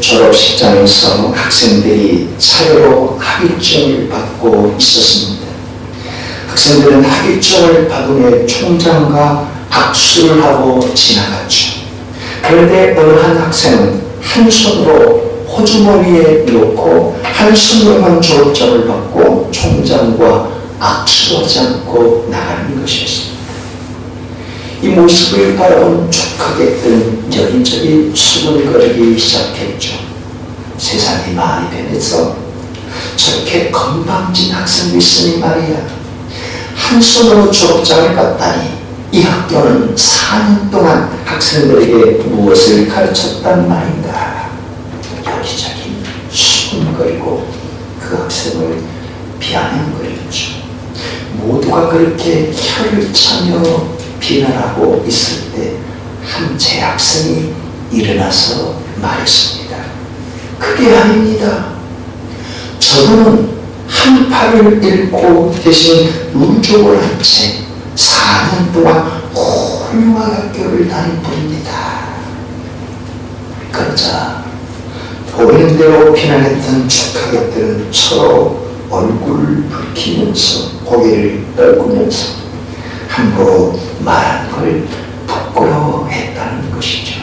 졸업식장에서 학생들이 차례로 학위증을 받고 있었습니다. 학생들은 학위증을 받은 후에 총장과 악수를 하고 지나갔죠. 그런데 어느 한 학생은 한 손으로 호주머니에 넣고 한 손으로만 졸업장을 받고 총장과 악수하지 않고 나가는 것이었습니다. 이 모습을 바라본 족하게들은 여기저기 수근거리기 시작했죠. 세상이 많이 변해서 저렇게 건방진 학생도 있으니 말이야. 한 손으로 졸업장을 받다니 이 학교는 4년 동안 학생들에게 무엇을 가르쳤단 말인가. 여기저기 수근거리고 그 학생을 비아냥거렸죠. 모두가 그렇게 혀를 차며 비난하고 있을 때 한 재학생이 일어나서 말했습니다. 그게 아닙니다. 저분은 한 팔을 잃고 대신 의족을 한 채 4년 동안 훌륭한 학교를 다닌 분입니다. 그러자 보이는 대로 비난했던 축하객들은 서로 얼굴을 붉히면서 고개를 떨구면서 함부로 말한 걸 부끄러워했다는 것이죠.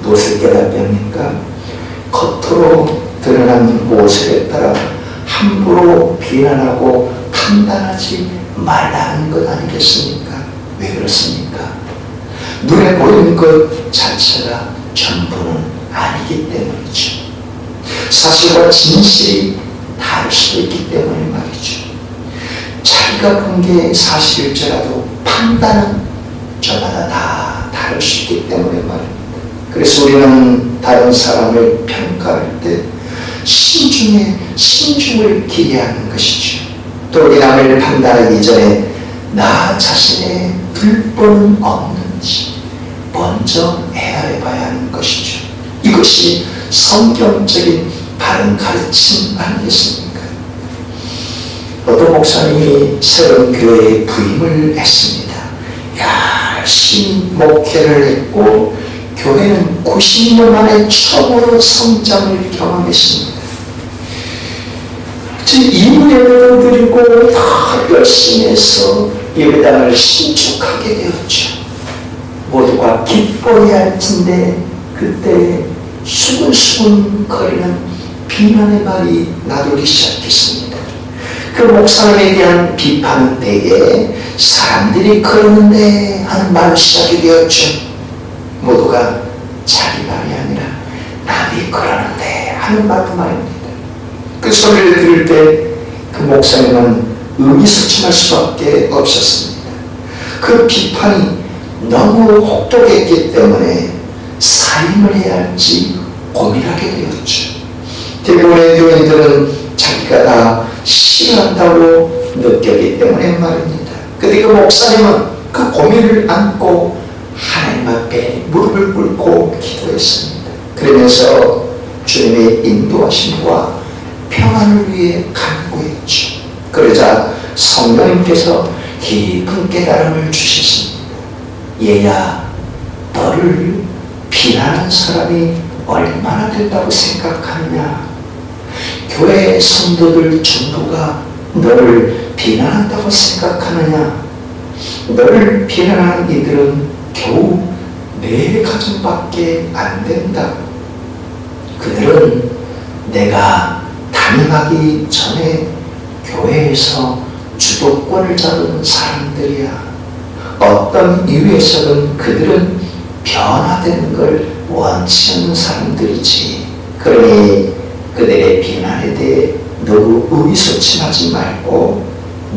무엇을 깨달습니까? 겉으로 드러난 모습에 따라 함부로 비난하고 판단하지 말라는 것 아니겠습니까? 왜 그렇습니까? 눈에 보이는 것 자체가 전부는 아니기 때문이죠. 사실과 진실이 다를 수도 있기 때문에 말이죠. 자기가 본 게 사실일지라도 판단은 저마다 다 다를 수 있기 때문에 말입니다. 그래서 우리는 다른 사람을 평가할 때 신중을 기해하는 것이죠. 또 우리 남을 판단하기 전에 나 자신의 불법은 없는지 먼저 헤아려봐야 하는 것이죠. 이것이 성경적인 바른 가르침 아니겠습니까? 어떤 목사님이 새로운 교회에 부임을 했습니다. 열심히 목회를 했고 교회는 90년 만에 처음으로 성장을 경험했습니다. 이문예배를 드리고 더 열심히 해서 예배당을 신축하게 되었죠. 모두가 기뻐해야 할 텐데 그때 수근수근 거리는 비난의 말이 나돌기 시작했습니다. 그 목사님에 대한 비판은 대개 사람들이 그러는데 하는 말로 시작이 되었죠. 모두가 자기 말이 아니라 남이 그러는데 하는 말도 말입니다. 그 소리를 들을 때 그 목사님은 의기소침할 수밖에 없었습니다. 그 비판이 너무 혹독했기 때문에 사임을 해야 할지 고민하게 되었죠. 대부분의 교인들은 자기가 다 싫어한다고 느꼈기 때문에 말입니다. 그런데 그 목사님은 그 고민을 안고 하나님 앞에 무릎을 꿇고 기도했습니다. 그러면서 주님의 인도하심과 평안을 위해 간구했죠. 그러자 성령님께서 깊은 깨달음을 주셨습니다. 얘야, 너를 비난하는 사람이 얼마나 된다고 생각하느냐? 교회 성도들 전부가 너를 비난한다고 생각하느냐? 너를 비난하는 이들은 겨우 4가정밖에 안 된다. 그들은 내가 담임하기 전에 교회에서 주도권을 잡은 사람들이야. 어떤 이유에서는 그들은 변화되는 걸 원치 않는 사람들이지. 그러니 그들의 비난에 대해 너무 의기소침하지 말고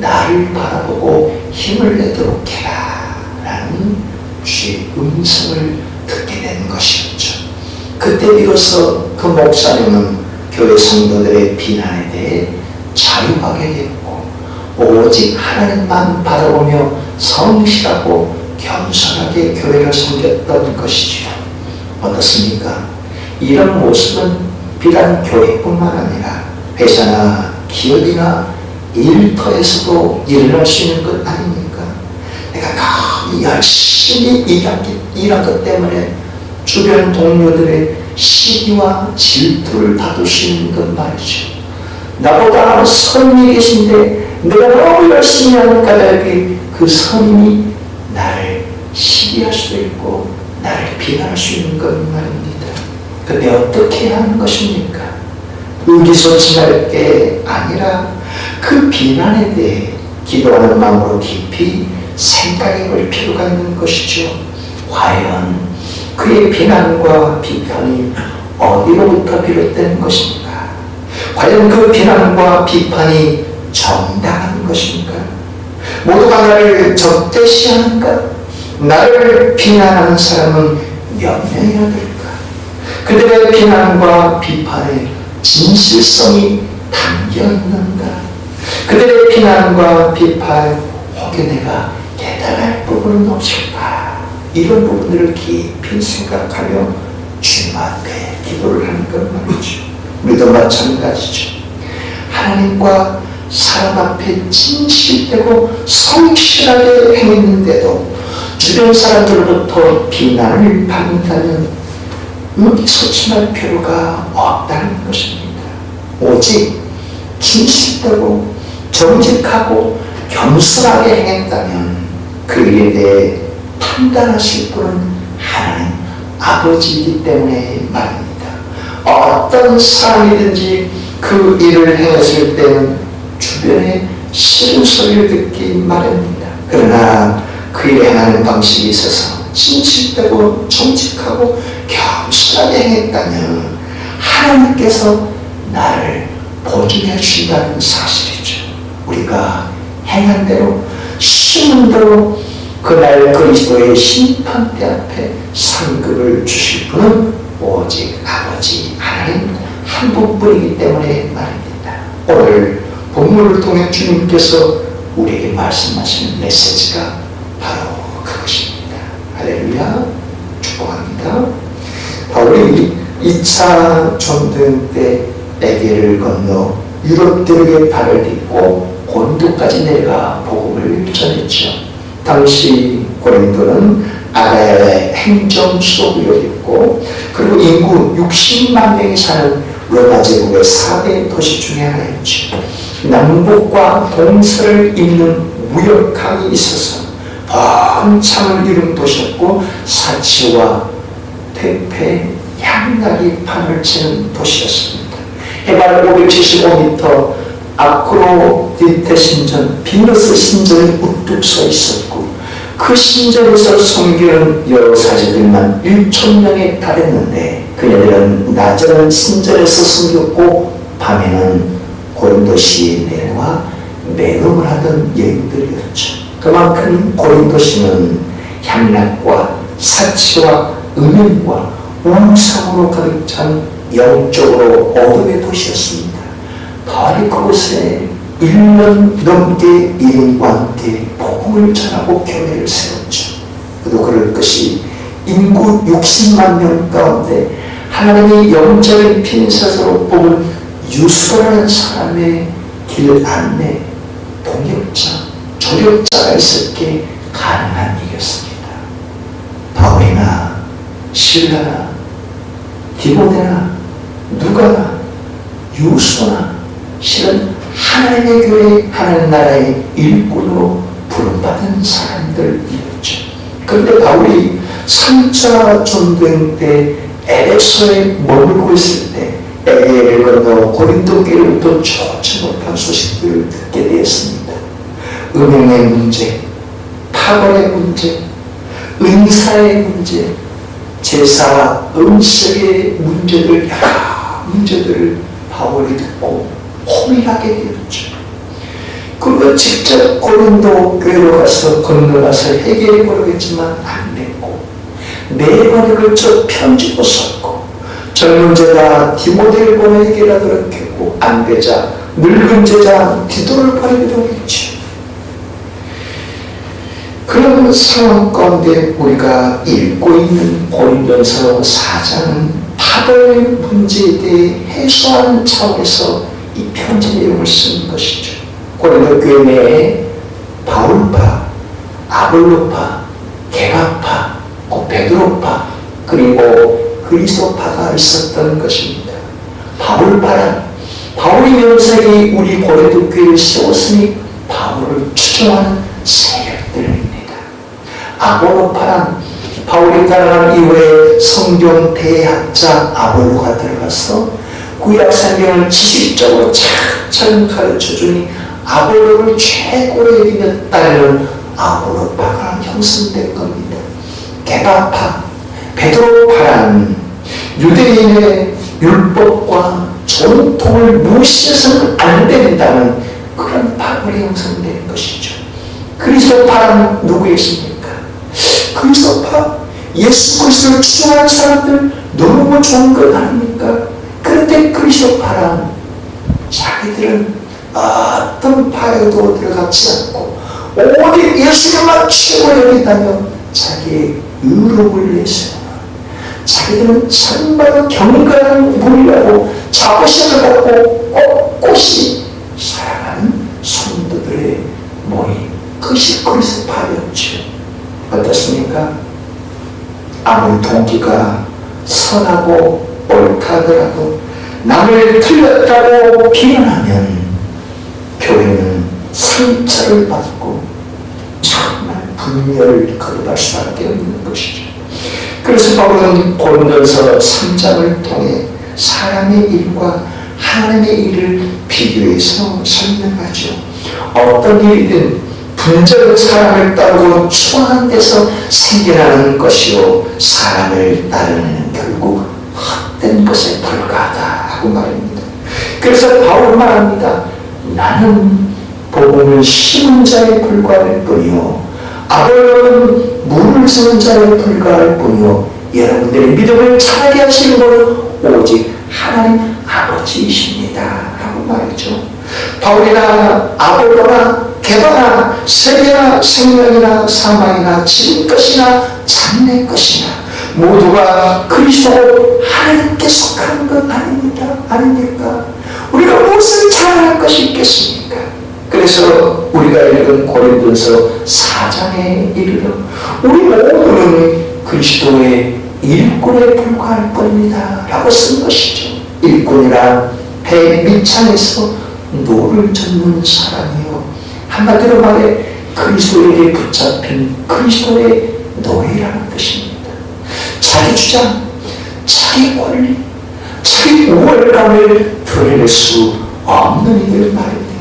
나를 바라보고 힘을 내도록 해라 라는 주의 음성을 듣게 된 것이었죠. 그때 비로소 그 목사님은 교회 성도들의 비난에 대해 자유하게 되었고 오직 하나님만 바라보며 성실하고 겸손하게 교회를 섬겼던 것이지요. 어떻습니까? 이런 모습은 비단 교회뿐만 아니라 회사나 기업이나 일터에서도 일어날 수 있는 것 아닙니까? 내가 너무 열심히 일한 것 때문에 주변 동료들의 시기와 질투를 받을 수 있는 것 말이죠. 나보다 선임이 계신데 내가 너무 열심히 하는 까닭에 그 선임이 나를 시기할 수도 있고 나를 비난할 수 있는 것 말입니다. 근데 어떻게 하는 것입니까? 의기소침할 게 아니라 그 비난에 대해 기도하는 마음으로 깊이 생각해 볼 필요가 있는 것이죠. 과연 그의 비난과 비판이 어디로부터 비롯된 것입니까? 과연 그 비난과 비판이 정당한 것입니까? 모두가 나를 적대시하는가? 나를 비난하는 사람은 몇 명이나 될까? 그들의 비난과 비판에 진실성이 담겨 있는가? 그들의 비난과 비판 혹여 내가 깨달을 부분은 없을까? 이런 부분들을 깊이 생각하며 주님한테 기도를 하는 것 말이죠. 우리도 마찬가지죠. 하나님과 사람 앞에 진실되고 성실하게 행했는데도 주변 사람들로부터 비난을 받는다면 의기소침할 필요가 없다는 것입니다. 오직 진실되고 정직하고 겸손하게 행했다면 그 일에 대해 판단하실 분은 하나님 아버지이기 때문에 말입니다. 어떤 사람이든지 그 일을 행했을 때는 주변에 싫은 소리를 듣기 마련입니다. 그러나 그 일을 행하는 방식이 있어서 진실되고 정직하고 겸손하게 행했다면 하나님께서 나를 보증해 주신다는 사실이죠. 우리가 행한 대로 심은 대로 그날 그리스도의 심판대 앞에 상급을 주실 분은 오직 아버지 하나님 한 분뿐이기 때문에 말입니다. 오늘 본문을 통해 주님께서 우리에게 말씀하시는 메시지가 바로 그것입니다. 할렐루야, 축복합니다. 바울이 2차 전쟁 때 에게를 건너 유럽 대륙에 발을 딛고 고린도까지 내려가 복음을 전했죠. 당시 고린도는 아가야의 행정 수도구역이었고, 그리고 인구 60만 명이 사는 로마 제국의 4대 도시 중에 하나였죠. 남북과 동서를 잇는 무역항이 있어서 번창을 이룬 도시였고, 사치와 퇴폐, 향락이 판을 치는 도시였습니다. 해발 575m, 아크로디테 신전, 비너스 신전이 우뚝 서 있었고, 그 신전에서 섬기는 여사제들만 1,000명에 달했는데, 그녀들은 낮에는 신전에서 섬겼고 밤에는 고린도시에 내려와 매음을 하던 여인들이었죠. 그만큼 고린도시는 향락과 사치와 음행과 우상으로 가득 찬 영적으로 어둠의 도시였습니다. 바로 그곳에 1년 넘게 이름과 함께 복음을 전하고 교회를 세웠죠. 그도 그럴 것이 인구 60만 명 가운데 하나님이 영적인 핀셋으로 뽑은 유수라는 사람의 길 안내, 동역자, 조력자가 있었기에 가능한 일이었습니다. 바울이나 실라나 디모데나 누가나 유수나 실은 하나님의 교회, 하나님 나라의 일꾼으로 부름받은 사람들이었죠. 그런데 바울이 3차 전쟁 때 에베소에 머물고 있을 때 에게를 건너 고린도교로부터 좋지 못한 소식들을 듣게 되었습니다. 음행의 문제, 파벌의 문제, 은사의 문제, 제사, 음식의 문제들, 여러 문제들을 바울이 듣고 호민하게 되었죠. 그리고 직접 고린도 교회로 가서 건너가서 해결해 보려겠지만 안 됐고, 4번에 걸쳐 편지도 썼고, 젊은 제자 디모데를 보내기라도 했고, 안 되자 늙은 제자 디도를 버리기도 했죠. 그런 상황 가운데 우리가 읽고 있는 고린도전서 4장은 파도의 문제에 대해 해소하는 차원에서 이 편지 내용을 쓰는 것이죠. 고린도 교회 내에 바울파, 아볼로파, 게바파, 베드로파, 그리고 그리스도파가 있었던 것입니다. 바울파란 바울이 명색이 우리 고린도 교회를 세웠으니 바울을 추종하는 세력들입니다. 아볼로파란 바울이 따라간 이후에 성경 대학자 아볼로가 들어가서 구약 성경을 지식적으로 차츰 가르쳐주니 아볼로를 최고로 여기며 아볼로파가 형성된 겁니다. 게바파, 베드로파란 유대인의 율법과 전통을 무시해서는 안 된다는 그런 파벌이 형성된 것이죠. 그리스도파란 누구였습니까? 그리스도파, 예수 그리스도를 추종하는 사람들 너무 좋은 것 아닙니까? 그런데 그리스도파란 자기들은 어떤 파에도 들어가지 않고 오직 예수님만 최고 여긴다며 자기의 의로움을 내세워 자기들은 정말 경건한 분이라고 자부심을 갖고 꼿꼿이 살아가는 성도들의 모임, 그것이 그리스도파였죠. 어떻습니까? 아무리 동기가 선하고 옳다더라도 남을 틀렸다고 비난하면 교회는 상처를 받고 정말 분열을 거듭할 수밖에 없는 것이죠. 그래서 바울은 고린도전서 3장을 통해 사람의 일과 하나님의 일을 비교해서 설명하죠. 어떤 일이든 분적은 사람을 따르고 추앙하는 데서 생겨나는 것이요 사람을 따르는 결국 헛된 것에 불과하다 하고 말합니다. 그래서 바울 말합니다. 나는 복음을 심은 자에 불과할 뿐이요 아볼로는 물을 주는 자에 불과할 뿐이요 여러분들의 믿음을 차게 하시는 것은 오직 하나님 아버지이십니다 하고 말이죠. 바울이나 아볼로나 게바나 세계나 생명이나 사망이나 지금 것이나 장래 것이나 모두가 그리스도 하나님께 속한 것 아닙니까? 우리가 무엇을 자랑할 것이 있겠습니까? 그래서 우리가 읽은 고린도전서 4장에 이르러 우리 모두는 그리스도의 일꾼에 불과할 뿐이다 라고 쓴 것이죠. 일꾼이란 배 밑창에서 노를 젓는 사람이요 한마디로 말해 그리스도에게 붙잡힌 그리스도의 노예라는 뜻입니다. 자기 주장, 자기 권리, 자기 우월감을 드러낼 수 없는 이들 말입니다.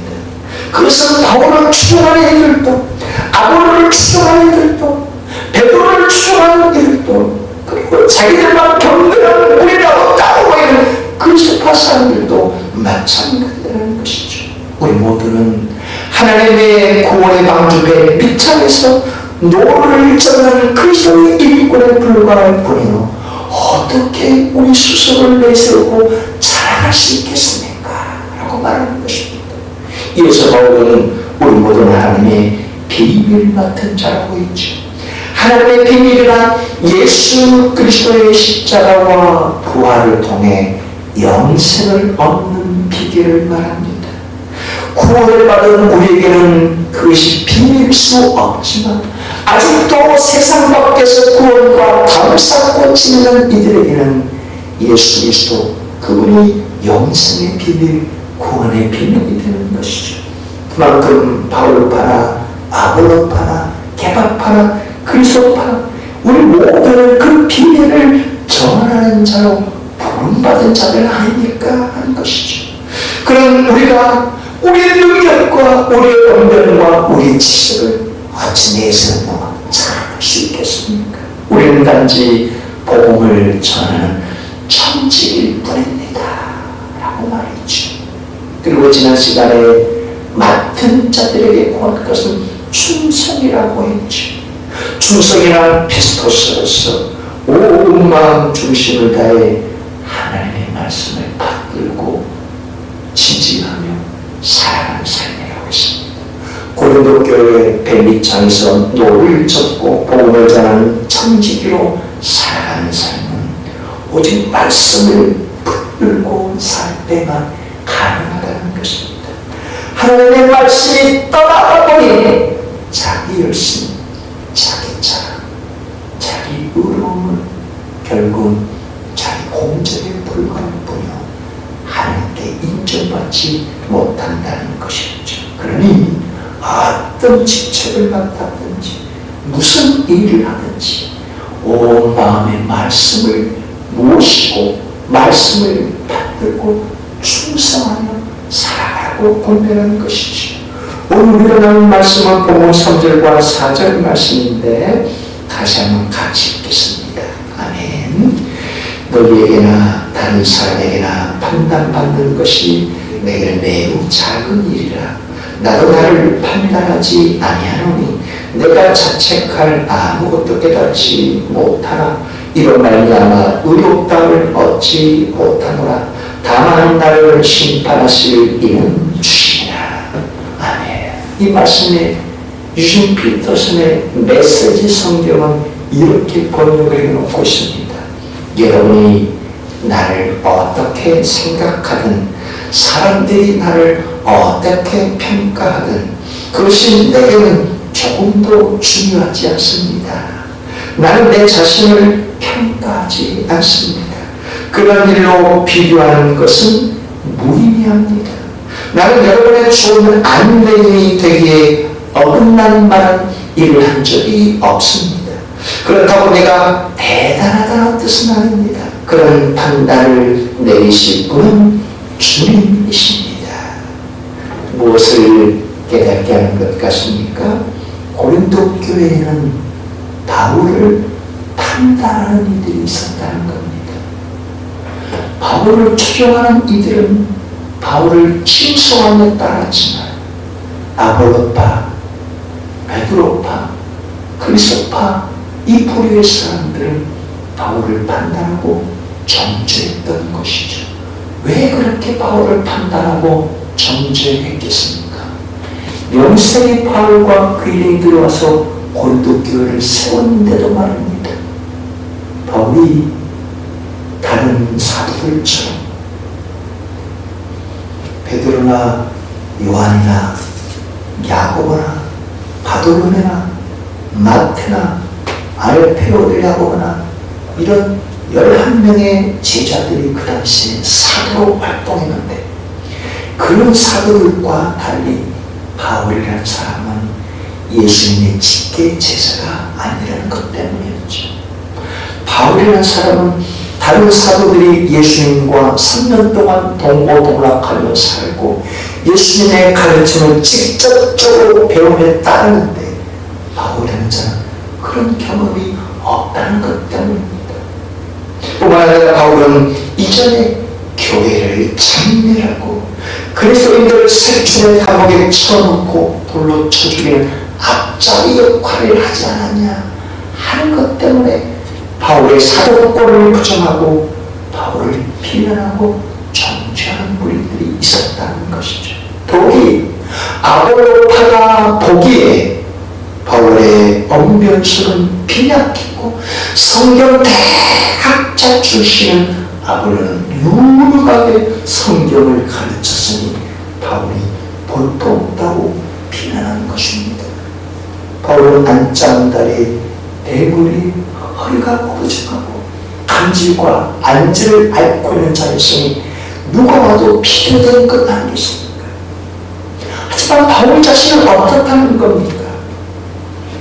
그것은 바울을 추종하는 이들도 아볼로를 추종하는 이들도 베드로를 추종하는 이들도 그리고 자기들만 경건한 우리라고 따르고 있는 그리스도파 사람들도 마찬가지라는 것이죠. 우리 모두는 하나님의 구원의 방주배 밑창에서 노를 젓는 그리스도의 일꾼에 불과할 뿐이요 어떻게 우리 스스로를 내세우고 자랑할 수 있겠습니까? 라고 말하는 것입니다. 이어서 바울은 우리 모두는 하나님의 비밀 맡은 자라고 있죠. 하나님의 비밀이란 예수 그리스도의 십자가와 부활을 통해 영생을 얻는 비결을 말합니다. 구원을 받은 우리에게는 그것이 비밀일 수 없지만 아직도 세상 밖에서 구원과 담을 쌓고 지내는 이들에게는 예수 그리스도 그분이 영생의 비밀, 구원의 비밀이 되는 것이죠. 그만큼 바울파나 아볼로파나 게바파나 그리스도파나 우리 모두는 그 비밀을 전하는 자로 부름받은 자들 아닙니까? 하는 것이죠. 그럼 우리가 우리의 능력과 우리의 언변과 우리의 지식을 어찌 내세우며 잘할 수 있겠습니까? 우리는 단지 복음을 전하는 청지기일 뿐입니다 라고 말했죠. 그리고 지난 시간에 맡은 자들에게 구한 것은 충성이라고 했죠. 충성이란 피스토스로서 온 마음 중심을 다해 하나님의 말씀을 받들고 지지하며 살아가는 삶이라고 했습니다. 고린도 교회 벨리장에서 노를 젓고 복음을 전하는 청지기로 살아가는 삶은 오직 말씀을 붙들고 살 때만 가능하다는 것입니다. 하나님의 말씀이 떠나가 보니 자기 열심, 자기 자랑, 자기 의로움은 결국은 자기 공적에 불과할 뿐이요 하나님께 인정받지 못한다는 것이죠. 그러니 어떤 직책을 맡았든지 무슨 일을 하든지 온 마음의 말씀을 모시고 말씀을 받들고 충성하며 살아가고 공부하는 것이죠. 오늘 우리가 나눈 말씀은 본문 3절과 4절 말씀인데 다시 한번 같이 읽겠습니다. 아멘. 너희에게나 다른 사람에게나 판단받는 것이 내게는 매우 작은 일이라. 나도 나를 판단하지 아니하노니 내가 자책할 아무것도 깨닫지 못하나 이로 말미암아 의롭다함을 얻지 못하노라. 다만 나를 심판하실 이는 주시니라. 아멘. 이 말씀에 유신 피터슨의 메시지 성경은 이렇게 번역을 해놓고 있습니다. 여러분이 나를 어떻게 생각하든 사람들이 나를 어떻게 평가하든 그것이 내게는 조금도 중요하지 않습니다. 나는 내 자신을 평가하지 않습니다. 그런 일로 비교하는 것은 무의미합니다. 나는 여러분의 좋은 안내인이 되기에 어긋난 말은 일을 한 적이 없습니다. 그렇다고 내가 대단하다는 뜻은 아닙니다. 그런 판단을 내리실 분은 주님이십니다. 무엇을 깨닫게 하는 것 같습니까? 고린도 교회에는 바울을 판단하는 이들이 있었다는 겁니다. 바울을 추종하는 이들은 바울을 칭송하며 따랐지만 아볼로파, 베드로파, 그리스도파 이 부류의 사람들은 바울을 판단하고 정죄했던 것이죠. 왜 그렇게 바울을 판단하고 정죄했겠습니까? 명색의 바울과 그 일행이 들어와서 고린도 교회를 세웠는데도 말입니다. 바울이 다른 사도들처럼 베드로나 요한이나 야고보나 바돌로메나 마테나 알페오를 야고보나 이런 11명의 제자들이 그 당시에 사도로 활동했는데 그런 사도들과 달리 바울이라는 사람은 예수님의 직계 제자가 아니라는 것 때문이었죠. 바울이라는 사람은 다른 사도들이 예수님과 3년 동안 동고동락하며 살고 예수님의 가르침을 직접적으로 배움에 따르는데 바울이라는 자는 그런 경험이 없다는 것 때문입니다. 뿐만 아니라 바울은 이전에 교회를 장렬하고 그리스도인들을 살충의 감옥에 쳐놓고 돌로 쳐 죽이는 앞자리 역할을 하지 않았냐 하는 것 때문에 바울의 사도권을 부정하고 바울을 비난하고 정죄하는 무리들이 있었다는 것이죠. 더욱이 아볼로파가 보기에 바울의 언변술은 빈약했고 성경 대학자 출신은 아볼로는 유능하게 성경을 가르쳤으니 바울이 볼품없다고 비난하는 것입니다. 바울은 안장다리 대물이 허리가 고부직하고 간질과 안질을 앓고 있는 자였으니 누가 와도 필요된 것 아니겠습니까? 하지만 바울 자신은 어떻다는 겁니까?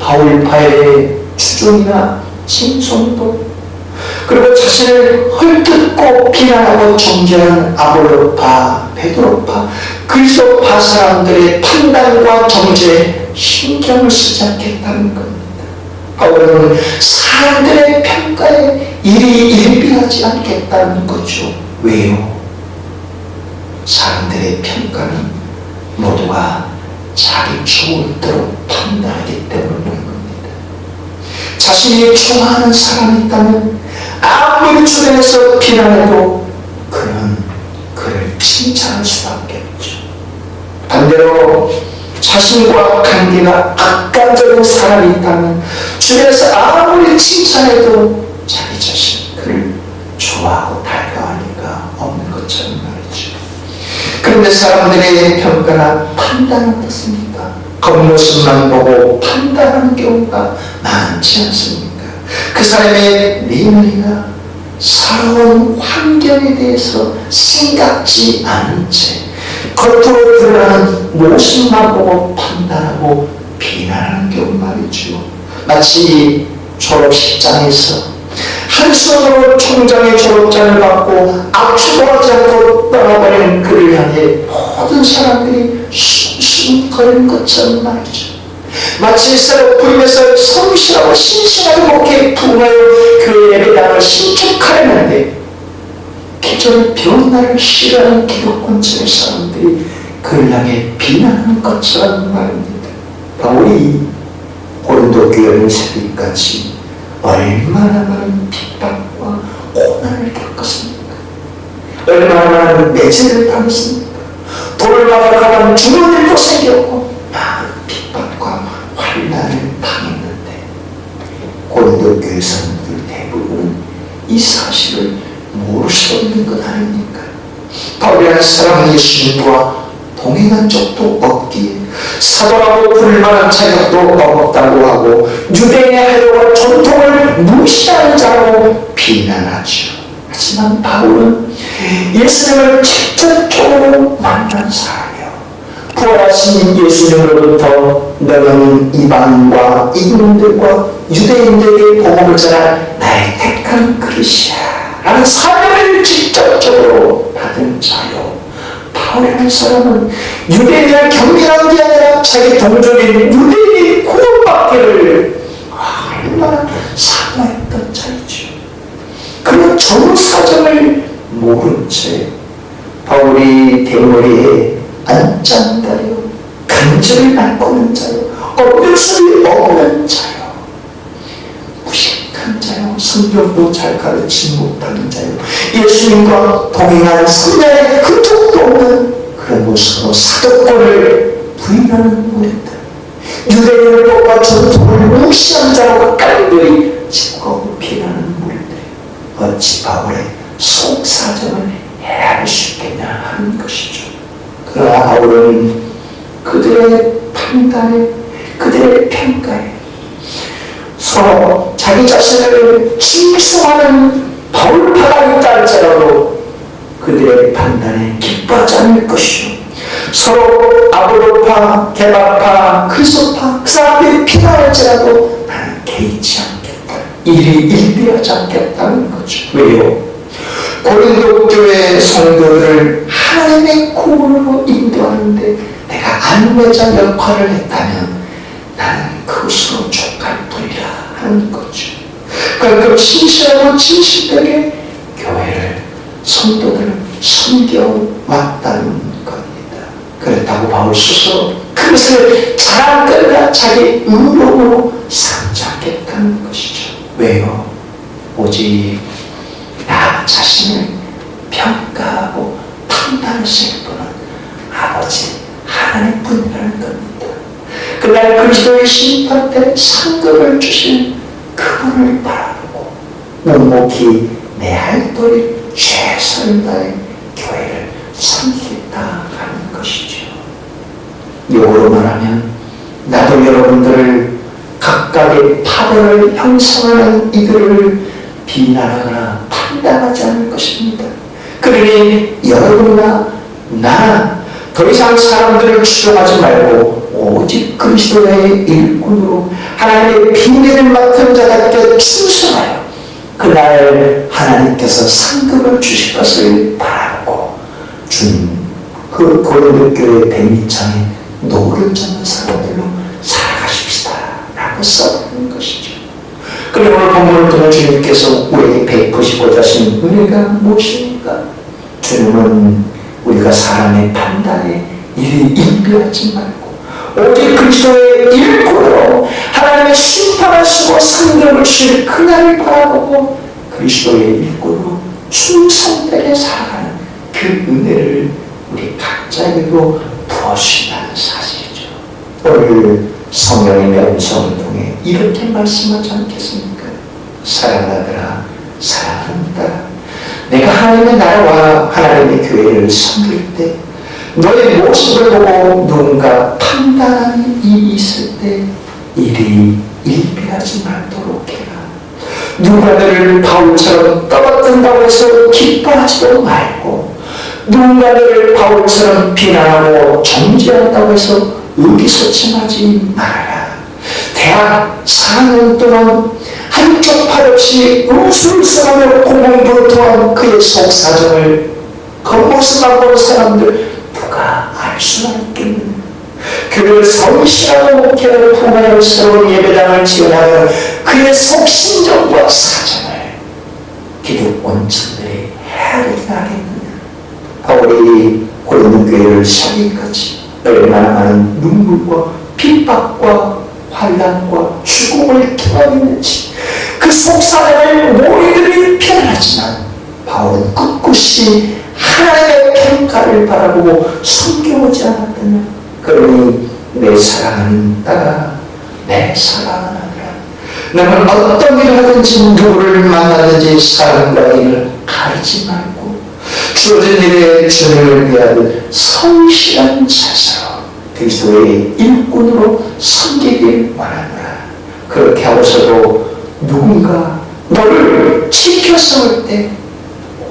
바울파의 추종이나 칭송도 그리고 자신을 헐뜯고 비난하고 정죄하는 아볼로파, 베드로파, 그리스도파 사람들의 판단과 정죄에 신경을 쓰지 않겠다는 겁니다. 바울은 사람들의 평가에 일비하지 않겠다는 거죠. 왜요? 사람들의 평가는 모두가 자기 좋을 대로 판단하기 때문인 겁니다. 자신이 좋아하는 사람이 있다면 아무리 주변에서 비난해도 그는 그를 칭찬할 수밖에 없죠. 반대로 자신과 관계가 악감적인 사람이 있다면 주변에서 아무리 칭찬해도 자기 자신 그를 좋아하고 달가하니까 없는 것처럼 말이죠. 그런데 사람들의 평가나 판단은 어떻습니까? 겉모습만 보고 판단하는 경우가 많지 않습니까? 그 사람의 내면이나 살아온 환경에 대해서 생각지 않은 채 겉으로 드러나는 모습만 보고 판단하고 비난하는 경우 말이죠. 마치 졸업식장에서 한 손으로 총장의 졸업장을 받고 압축하지 않고 떠나버리는 그를 향해 모든 사람들이 숨숨거리는 것처럼 말이죠. 마치 새로 부임해서 성실하고 신실하게 목회에 부응하여 그 예배당을 신축하려는데 기존의 병나를 싫어하는 기독권층의 사람들이 그를 향해 비난하는 것처럼 말입니다. 바울이 고린도 교회를 세기까지 얼마나 많은 핍박과 고난을 겪었습니까? 얼마나 많은 매질을 당했습니까? 돌마다 가면 죽을 일도 생겼고 많은 핍박과 환난을 당했는데 고린도 교회 사람들 대부분은 이 사실을 모를 수 없는 것 아닙니까? 바울이라는 사람은 예수님과 동행한 적도 없기에 사도라고 부를 만한 자격도 없다고 하고 유대인의 하려고 전통을 무시하는 자라고 비난하죠. 하지만 바울은 예수님을 직접적으로 만난 사람이요, 부활하신 예수님으로부터 너는 이방인과 이민들과 유대인들에게 복음을 전할 나의 택한 그릇이야 라는 사명을 직접적으로 받은 자요, 바울이라는 사람은 유대인을 경계하는 게 아니라 자기 동족인 유대인이 구원받기를 얼마나 사모했던 자이죠. 그런 전 사정을 모른 채 바울이 대머리에 안짱다리요, 간절을 낚고는 자요, 어려움이 없는 자요, 무식한 자요, 성경도 잘 가르치지 못하는 자요, 예수님과 동행한 3년의 흔적도 없는 그런 모습으로 사도권을 부인하는 무리들, 유대인을 뽑아 전통을 무시한 자로 깡들이 짓고 비난하는 무리들이 어찌 바울의 속사정을 헤아릴 수 있겠냐 하는 것이죠. 그러나 바울은 그들의 판단에, 그들의 평가에 서로 자기 자신을 칭송하는 바울파가 있다 할지라도 그들의 판단에 기뻐하지 않을 것이요, 서로 아볼로파, 게바파, 그리스도파 그 사람들이 비난할지라도 나는 개의치 않겠다, 일이 일비하지 않겠다는 거죠. 왜요? 고린도 교회 성도들을 하나님의 구원으로 인도하는데 내가 안내자 역할을 했다면 나는 그것으로 족할 뿐이라 하는 거죠. 그러니까 신실하고 진실되게 교회를, 성도들을 섬겨왔다는 겁니다. 그렇다고 바울 스스로 그것을 자랑거리나 자기 의로움으로 삼지 않겠다는 것이죠. 왜요? 오직 나 자신을 평가하고 판단하실 분은 아버지 하나님 분이라는 겁니다. 그날 그리스도의 심판 때 상급을 주신 그분을 바라보고 묵묵히 내 할 도리 최선을 다해 교회를 섬기겠다 하는 것이죠. 역으로 말하면 나도 여러분들을 각각의 파벌을 형성하는 이들을 비난하거나 판단하지 않을 것입니다. 그러니 여러분이나 나는 더 이상 사람들을 추종하지 말고 오직 그리스도의 일꾼으로 하나님의 비밀을 맡은 자답게 충성하여 그날 하나님께서 상급을 주실 것을 바라고 주님 그 고린도 교회 백리창에 노를 젓는 사람들로 살아가십시다 라고 써놓은 것이죠. 그리고 오늘 본문을 통해 주님께서 우리에게 베푸시고자 하신 은혜가 무엇입니까? 주님은 우리가 사람의 판단에 일이 인비하지 말고 오직 그리스도의 일꾼으로 하나님의 심판하시고 상급을 주실 그날을 바라보고 그리스도의 일꾼으로 충성되게 살아가는 그 은혜를 우리 각자에게도 부어준다는 사실이죠. 오늘 성령님의 음성을 통해 이렇게 말씀하지 않겠습니까? 사랑하더라, 사랑합니다. 내가 하나님의 나라와 하나님의 교회를 섬길 때 너의 모습을 보고 누군가 판단하는 일이 있을 때 이리 일비하지 말도록 해라. 누가 너를 바울처럼 떠받든다고 해서 기뻐하지도 말고, 누군가 너를 바울처럼 비난하고 정죄한다고 해서 의기소침하지 말아라. 대학 4년 동안 한쪽 팔 없이 우술성하며 고공분투한 그의 속사정을 겉모습만 보는 사람들 누가 알 수가 있겠느냐. 그를 성실하고 목회하여 품하여 새로운 예배당을 지어나가는 그의 속심정과 사정을 기득권 층들이 헤아리게 하겠느냐. 바울이 고린도 교회를 사기까지 얼마나 많은 눈물과 핍박과 환난과 죽음을 경험했는지 그 속사정을 모이들이 표현하지만 바울은 꿋꿋이 하나님의 평가를 바라보고 숨겨오지 않았더냐. 그러니 내 사랑하는 딸아, 내 사랑하는 아들아, 너는 어떤 일을 하든지 누구를 만나든지 사람과 일을 가리지 말고 주어진 일에 주님을 위하여 성실한 자세로 그리스도의 일꾼으로 섬기길 원하노라. 그렇게 하고서도 누군가 너를 지켜 세울 때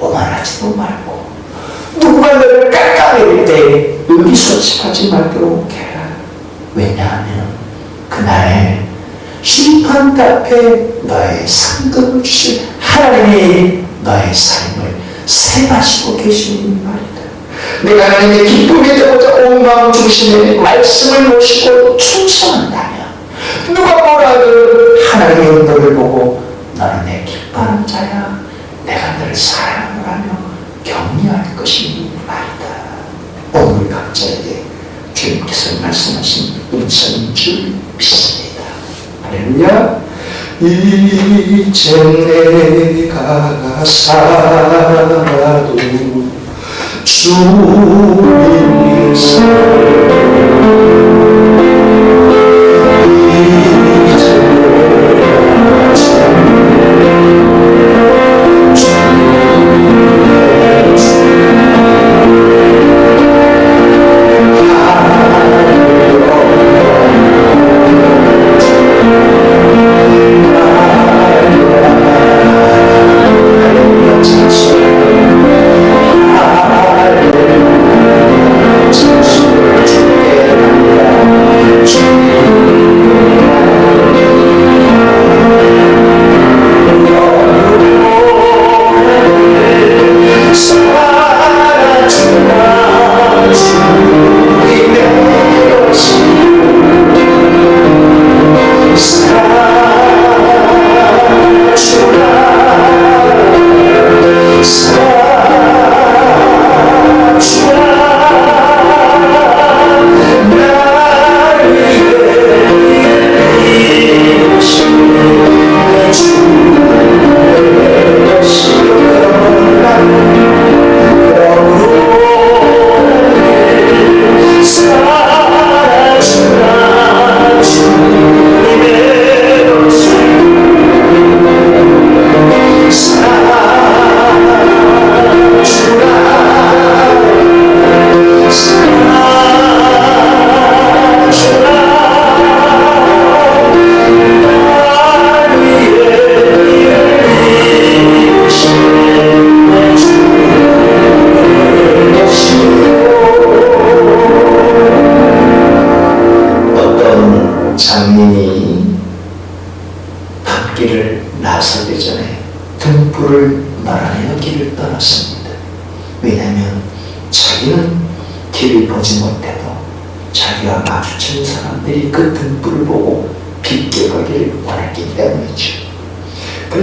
오만하지도 말고, 누군가 너를 깎아내릴 때 의기소침하지 말도록 해라. 왜냐하면 그날 심판대 앞에 너의 상급을 주실 하나님이 너의 삶을 세마시고 계시는 말이다. 내가 하나님의 기쁨이 되고자 온 마음 중심에 말씀을 모시고 충성한다면 누가 뭐라도 하나님의 너를 보고 너는 내 기뻐하는 자야, 내가 너를 사랑하노라며 격려할 것이 말이다. 오늘 각자에게 주님께서 말씀하신 음성인 줄 믿습니다. 할렐루야. 이제 내가 살아도 주님의 사랑 장님이 밤길을 나서기 전에 등불을 말하여 길을 떠났습니다. 왜냐하면 자기는 길을 보지 못해도 자기와 마주치는 사람들이 그 등불을 보고 비껴가기를 원했기 때문이죠.